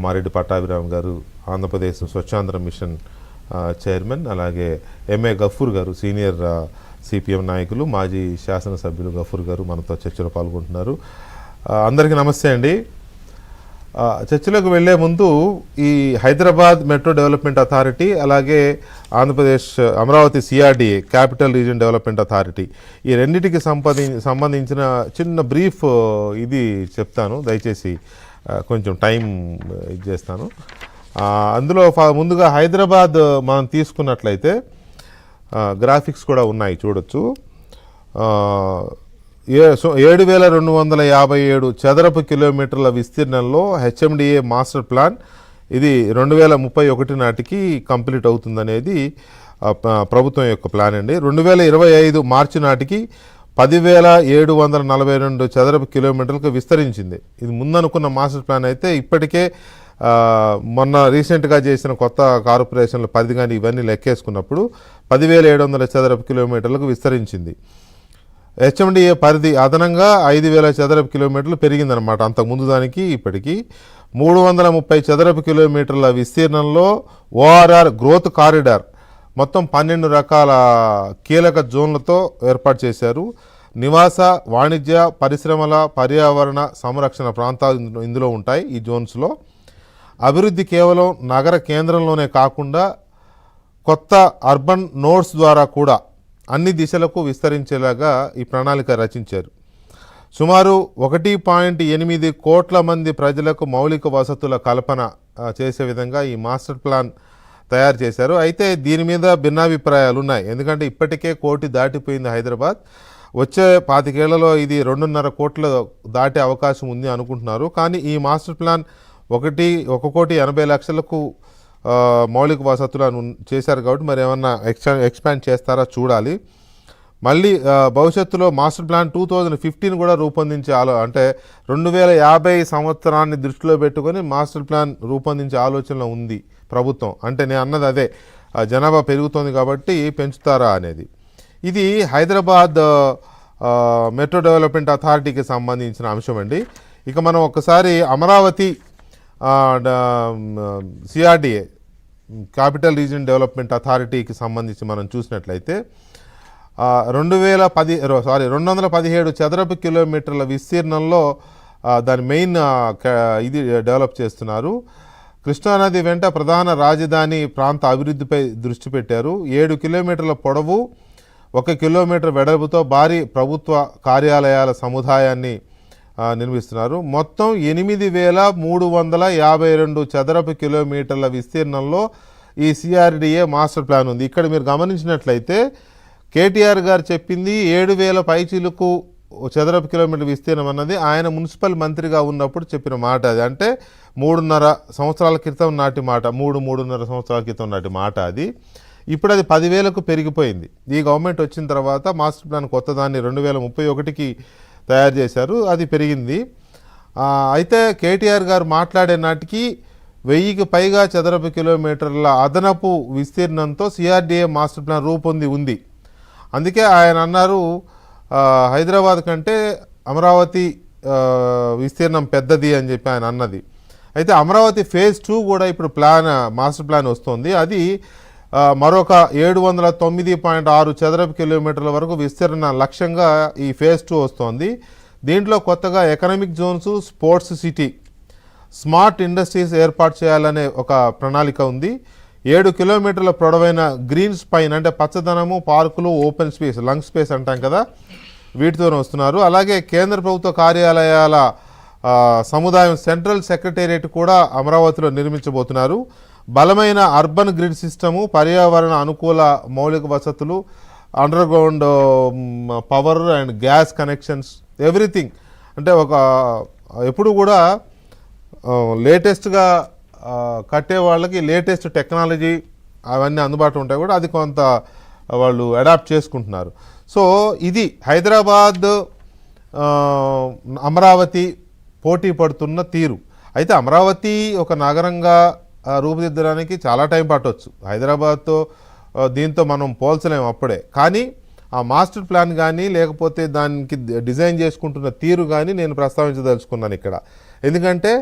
మారెడ్డి పట్టాభిరామ్ గారు, Andhra Pradesh Swachhandhra machine chairman, అలాగే MA Gafoor గారు, సీనియర్ సిపిఎం నాయకులు, మాజీ శాసనసభ్యులు గఫూర్ గారు మనతో చర్చలో పాల్గొంటున్నారు. అందరికీ నమస్తే అండి. చర్చలోకి వెళ్లే ముందు ఈ హైదరాబాద్ మెట్రో డెవలప్మెంట్ అథారిటీ, అలాగే Andhra Pradesh Amaravati CRDA capital region development authority, ఈ రెండింటికి సంబంధించిన చిన్న బ్రీఫ్ ఇది చెప్తాను. దయచేసి కొంచెం టైం ఇచ్చేస్తాను. అందులో ముందుగా హైదరాబాద్ మనం తీసుకున్నట్లయితే గ్రాఫిక్స్ కూడా ఉన్నాయి, చూడొచ్చు. 7,257 చదరపు కిలోమీటర్ల విస్తీర్ణంలో హెచ్ఎండిఏ మాస్టర్ ప్లాన్, ఇది 2031 నాటికి కంప్లీట్ అవుతుందనేది ప్రభుత్వం యొక్క ప్లాన్ అండి. 2025 మార్చి నాటికి 10,742 చదరపు కిలోమీటర్లకు విస్తరించింది. ఇది ముందనుకున్న మాస్టర్ ప్లాన్ అయితే ఇప్పటికే మొన్న రీసెంట్గా చేసిన కొత్త కార్పొరేషన్ల పరిధి కానీ ఇవన్నీ లెక్కేసుకున్నప్పుడు 10,700 చదరపు కిలోమీటర్లకు విస్తరించింది. హెచ్ఎండిఏ పరిధి అదనంగా 5,000 చదరపు కిలోమీటర్లు పెరిగిందనమాట అంతకుముందు దానికి ఇప్పటికీ. 330 చదరపు కిలోమీటర్ల విస్తీర్ణంలో ఓఆర్ఆర్ గ్రోత్ కారిడార్ మొత్తం 12 రకాల కీలక జోన్లతో ఏర్పాటు చేశారు. నివాస, వాణిజ్య, పరిశ్రమల, పర్యావరణ సంరక్షణ ప్రాంతాలు ఇందులో ఉంటాయి. ఈ జోన్స్లో అభివృద్ధి కేవలం నగర కేంద్రంలోనే కాకుండా కొత్త అర్బన్ నోడ్స్ ద్వారా కూడా అన్ని దిశలకు విస్తరించేలాగా ఈ ప్రణాళిక రచించారు. సుమారు 1.8 కోట్ల మంది ప్రజలకు మౌలిక వసతుల కల్పన చేసే విధంగా ఈ మాస్టర్ ప్లాన్ తయారు చేశారు. అయితే దీని మీద భిన్నాభిప్రాయాలు ఉన్నాయి. ఎందుకంటే ఇప్పటికే 1 కోటి దాటిపోయింది హైదరాబాద్. వచ్చే 25 ఏళ్లలో ఇది 2.5 కోట్ల దాటే అవకాశం ఉంది అనుకుంటున్నారు. కానీ ఈ మాస్టర్ ప్లాన్ 1,80,00,000కు మౌలిక వసతులను చేశారు కాబట్టి మరి ఏమన్నా ఎక్స్పాండ్ చేస్తారా చూడాలి. మళ్ళీ భవిష్యత్తులో మాస్టర్ ప్లాన్ 2015 కూడా రూపొందించే అంటే 2050 సంవత్సరాన్ని దృష్టిలో పెట్టుకొని మాస్టర్ ప్లాన్ రూపొందించే ఆలోచనలో ఉంది ప్రభుత్వం. అంటే నేను అన్నది అదే, జనాభా పెరుగుతోంది కాబట్టి పెంచుతారా అనేది. ఇది హైదరాబాద్ మెట్రో డెవలప్మెంట్ అథారిటీకి సంబంధించిన అంశం అండి. ఇక మనం ఒకసారి Amaravati CRDA capital region development అథారిటీకి సంబంధించి మనం చూసినట్లయితే 217 చదరపు కిలోమీటర్ల విస్తీర్ణంలో దాని మెయిన్ ఇది డెవలప్ చేస్తున్నారు. కృష్ణానది వెంట ప్రధాన రాజధాని ప్రాంత అభివృద్ధిపై దృష్టి పెట్టారు. 7 కిలోమీటర్ల పొడవు, 1 కిలోమీటర్ వెడల్పుతో భారీ ప్రభుత్వ కార్యాలయాల సముదాయాన్ని నిర్మిస్తున్నారు. మొత్తం 8,352 చదరపు కిలోమీటర్ల విస్తీర్ణంలో ఈ సిఆర్డిఏ మాస్టర్ ప్లాన్ ఉంది. ఇక్కడ మీరు గమనించినట్లయితే కేటీఆర్ గారు చెప్పింది 7,000 పైచీలకు చదరపు కిలోమీటర్ విస్తీర్ణం అన్నది ఆయన మున్సిపల్ మంత్రిగా ఉన్నప్పుడు చెప్పిన మాట. అది అంటే 3.5 సంవత్సరాల క్రితం నాటి మాట, 3.5 సంవత్సరాల క్రితం నాటి మాట అది. ఇప్పుడు అది 10,000కు పెరిగిపోయింది. ఈ గవర్నమెంట్ వచ్చిన తర్వాత మాస్టర్ ప్లాన్ కొత్తదాన్ని 2031కి తయారు చేశారు, అది పెరిగింది. అయితే కేటీఆర్ గారు మాట్లాడే నాటికి 1000కి పైగా చదరపు కిలోమీటర్ల అదనపు విస్తీర్ణంతో సిఆర్డిఏ మాస్టర్ ప్లాన్ రూపొంది ఉంది. అందుకే ఆయన అన్నారు హైదరాబాద్ కంటే అమరావతి విస్తీర్ణం పెద్దది అని చెప్పి ఆయన అన్నది. అయితే అమరావతి ఫేజ్ 2 కూడా ఇప్పుడు మాస్టర్ ప్లాన్ వస్తుంది. అది మరొక 709.6 చదరపు కిలోమీటర్ల వరకు విస్తరణ లక్ష్యంగా ఈ ఫేజ్ 2 వస్తోంది. దీంట్లో కొత్తగా economic zones, sports city, smart industries ఏర్పాటు చేయాలనే ఒక ప్రణాళిక ఉంది. 7 కిలోమీటర్ల పొడవైన గ్రీన్ స్పైన్ అంటే పచ్చదనము, పార్కులు, ఓపెన్ స్పేస్, లంగ్ స్పేస్ అంటాం కదా, వీటితోనే వస్తున్నారు. అలాగే కేంద్ర ప్రభుత్వ కార్యాలయాల సముదాయం సెంట్రల్ సెక్రటేరియట్ కూడా అమరావతిలో నిర్మించబోతున్నారు. బలమైన అర్బన్ గ్రిడ్ సిస్టము, పర్యావరణ అనుకూల మౌలిక వసతులు, under ground power and gas connections, everything. అంటే ఎప్పుడు కూడా లేటెస్ట్గా కట్టే వాళ్ళకి లేటెస్ట్ టెక్నాలజీ అవన్నీ అందుబాటులో ఉంటాయి కూడా, అది కొంత వాళ్ళు అడాప్ట్ చేసుకుంటున్నారు. సో ఇది హైదరాబాద్ అమరావతి పోటీ పడుతున్న తీరు. అయితే అమరావతి ఒక నగరంగా రూపుదిద్దడానికి చాలా టైం పట్టవచ్చు. హైదరాబాద్తో దీంతో మనం పోల్చలేము అప్పుడే. కానీ ఆ మాస్టర్ ప్లాన్ కానీ లేకపోతే దానికి డిజైన్ చేసుకుంటున్న తీరు కానీ నేను ప్రస్తావించదలుచుకున్నాను ఇక్కడ. ఎందుకంటే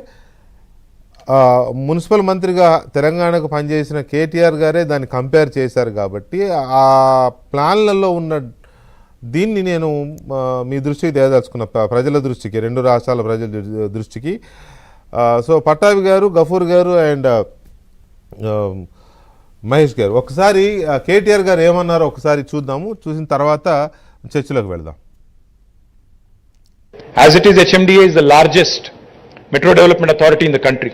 మున్సిపల్ మంత్రిగా తెలంగాణకు పనిచేసిన కేటీఆర్ గారే దాన్ని కంపేర్ చేశారు కాబట్టి ఆ ప్లాన్లలో ఉన్న దీన్ని నేను మీ దృష్టికి తేదలుచుకున్న ప్రజల దృష్టికి, రెండు రాష్ట్రాల ప్రజల దృష్టికి. సో పట్టాభి గారు, గఫూర్ గారు అండ్ మహేష్ గారు, ఒకసారి కేటీఆర్ గారు ఏమన్నారో ఒకసారి చూద్దాము. చూసిన తర్వాత చర్చలోకి వెళ్దాం. As it is, HMDA is the largest metro development authority in the country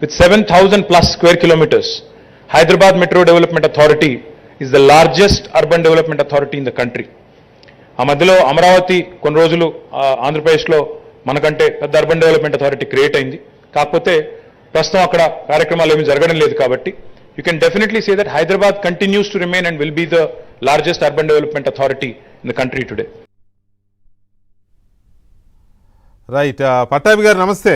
with 7,000 plus square kilometers. Hyderabad Metro Development Authority is the largest urban development authority in the country. ఆ మధ్యలో అమరావతి కొన్ని రోజులు ఆంధ్రప్రదేశ్లో మనకంటే పెద్ద అర్బన్ డెవలప్మెంట్ అథారిటీ క్రియేట్ అయింది. కాకపోతే ప్రస్తుతం అక్కడ కార్యక్రమాలు ఏమీ జరగడం లేదు. కాబట్టి you can definitely say that Hyderabad continues to remain and will be the largest urban development authority in the country today. Right. Pattabhi garu నమస్తే.